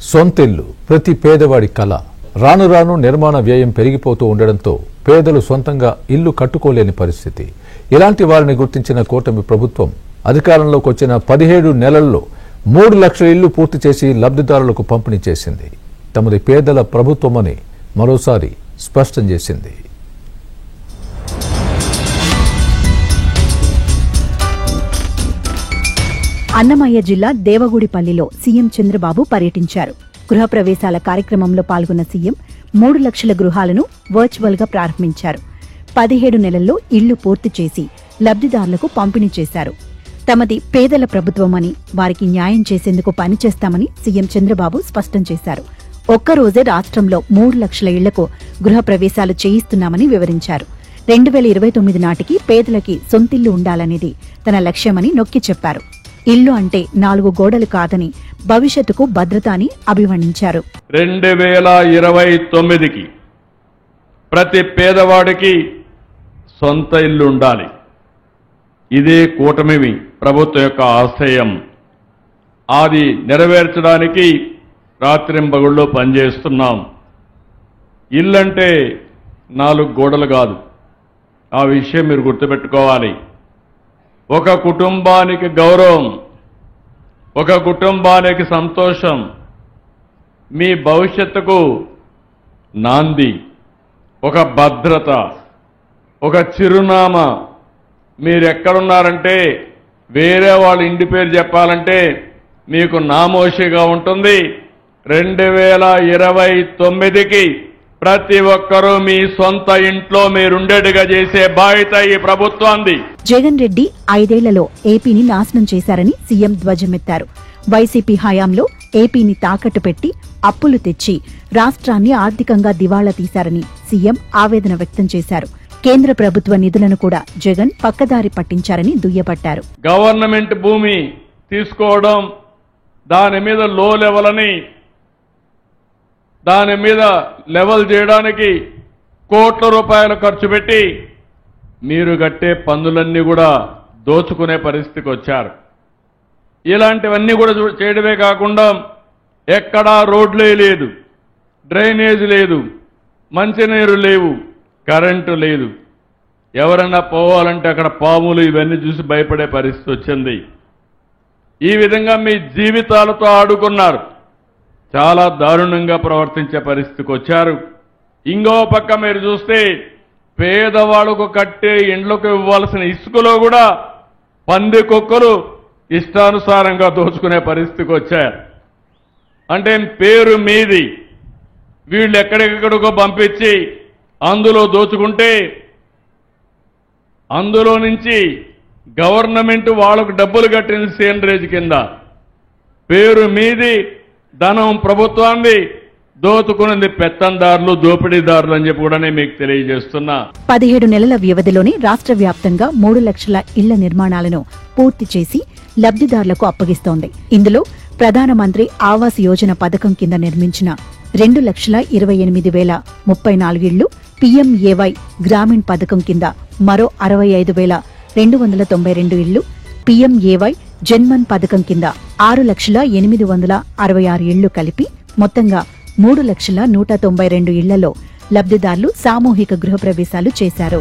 సొంతిల్లు ప్రతి పేదవాడి కల. రాను రాను నిర్మాణ వ్యయం పెరిగిపోతూ ఉండడంతో పేదలు సొంతంగా ఇల్లు కట్టుకోలేని పరిస్థితి. ఇలాంటి వారిని గుర్తించిన కూటమి ప్రభుత్వం అధికారంలోకి వచ్చిన 17 నెలల్లో 3 లక్షల ఇళ్లు పూర్తి చేసి లబ్ధిదారులకు పంపిణీ చేసింది. తమది పేదల ప్రభుత్వమని మరోసారి స్పష్టం చేసింది. అన్నమయ్య జిల్లా దేవగుడిపల్లిలో సీఎం చంద్రబాబు పర్యటించారు. గృహప్రవేశాల కార్యక్రమంలో పాల్గొన్న సీఎం 3 లక్షల గృహాలను వర్చువల్ గా ప్రారంభించారు. 17 నెలల్లో ఇళ్లు పూర్తి చేసి లబ్ధిదారులకు పంపిణీ చేశారు. తమది పేదల ప్రభుత్వమని, వారికి న్యాయం చేసేందుకు పనిచేస్తామని సీఎం చంద్రబాబు స్పష్టం చేశారు. ఒక్కరోజే రాష్ట్రంలో 3 లక్షల ఇళ్లకు గృహప్రవేశాలు చేయిస్తున్నామని వివరించారు. 2029 నాటికి పేదలకి సొంతిల్లు ఉండాలనేది తన లక్ష్యమని నొక్కి చెప్పారు. ఇల్లు అంటే 4 గోడలు కాదని, భవిష్యత్తుకు భద్రత అని అభివర్ణించారు. 2029కి ప్రతి పేదవాడికి సొంత ఇల్లు ఉండాలి. ఇదే కూటమి ప్రభుత్వం యొక్క ఆశయం. అది నెరవేర్చడానికి రాత్రింబగళ్ళు పనిచేస్తున్నాం. ఇల్లంటే 4 గోడలు కాదు. ఆ విషయం మీరు గుర్తుపెట్టుకోవాలి. ఒక కుటుంబానికి గౌరవం, ఒక కుటుంబానికి సంతోషం, మీ భవిష్యత్తుకు నాంది, ఒక భద్రత, ఒక చిరునామా. మీరెక్కడున్నారంటే వేరే వాళ్ళ ఇంటి పేరు చెప్పాలంటే మీకు నామోషిగా ఉంటుంది. 2029కి ప్రతి ఒక్కరూ మీ సొంత ఇంట్లో మీరుండేట్టుగా చేసే బాధ్యత ఈ ప్రభుత్వాన్ని. జగన్ రెడ్డి 5 ఏళ్లలో ఏపీని నాశనం చేశారని సీఎం ధ్వజమెత్తారు. వైసీపీ హయాంలో ఏపీని తాకట్టు పెట్టి అప్పులు తెచ్చి రాష్ట్రాన్ని ఆర్థికంగా దివాళా తీశారని సీఎం ఆవేదన వ్యక్తం చేశారు. కేంద్ర ప్రభుత్వ నిధులను కూడా జగన్ పక్కదారి పట్టించారని దుయ్యబట్టారు. గవర్నమెంట్ భూమి తీసుకోవడం, దాని మీద లో లెవెల్ అని, దాని మీద లెవెల్ చేయడానికి కోట్ల రూపాయలు ఖర్చు పెట్టి మీరు కట్టే పన్నులన్నీ కూడా దోచుకునే పరిస్థితికి వచ్చారు. ఇలాంటివన్నీ కూడా చేయడమే కాకుండా ఎక్కడా రోడ్లే లేదు, డ్రైనేజ్ లేదు, మంచినీరు లేవు, కరెంటు లేదు. ఎవరన్నా పోవాలంటే అక్కడ పాములు ఇవన్నీ చూసి భయపడే పరిస్థితి వచ్చింది. ఈ విధంగా మీ జీవితాలతో ఆడుకున్నారు. చాలా దారుణంగా ప్రవర్తించే పరిస్థితికి వచ్చారు. ఇంకో పక్క మీరు చూస్తే పేదవాళ్లకు కట్టే ఇండ్లకు ఇవ్వాల్సిన ఇసుకలో కూడా పంది కుక్కలు ఇష్టానుసారంగా దోచుకునే పరిస్థితికి వచ్చారు. అంటే పేరు మీది వీళ్ళు ఎక్కడెక్కడికో పంపించి అందులో దోచుకుంటే అందులో నుంచి గవర్నమెంట్ వాళ్ళకు డబ్బులు కట్టిన సేంద్రేజ్ కింద పేరు మీది, ధనం ప్రభుత్వాన్ని, దోచుకున్నది పెత్తందారులు, దోపిడీదారులు అని చెప్పి కూడా మీకు తెలియజేస్తున్నా. 17 నెలల వ్యవధిలోనే రాష్ట్ర వ్యాప్తంగా 3 లక్షల ఇళ్ల నిర్మాణాలను పూర్తి చేసి లబ్ధిదారులకు అప్పగిస్తోంది. ఇందులో ప్రధానమంత్రి ఆవాస్ యోజన పథకం కింద నిర్మించిన 2,28,034 ఇళ్లు, పీఎంఏవై గ్రామీణ్ పథకం కింద మరో 65,292 ఇళ్లు, పీఎంఏవై జన్మన్ పథకం కింద 6,08,66 ఇళ్లు కలిపి మొత్తంగా 3,192 ఇళ్లలో లబ్ధిదారులు సామూహిక గృహప్రవేశాలు చేశారు.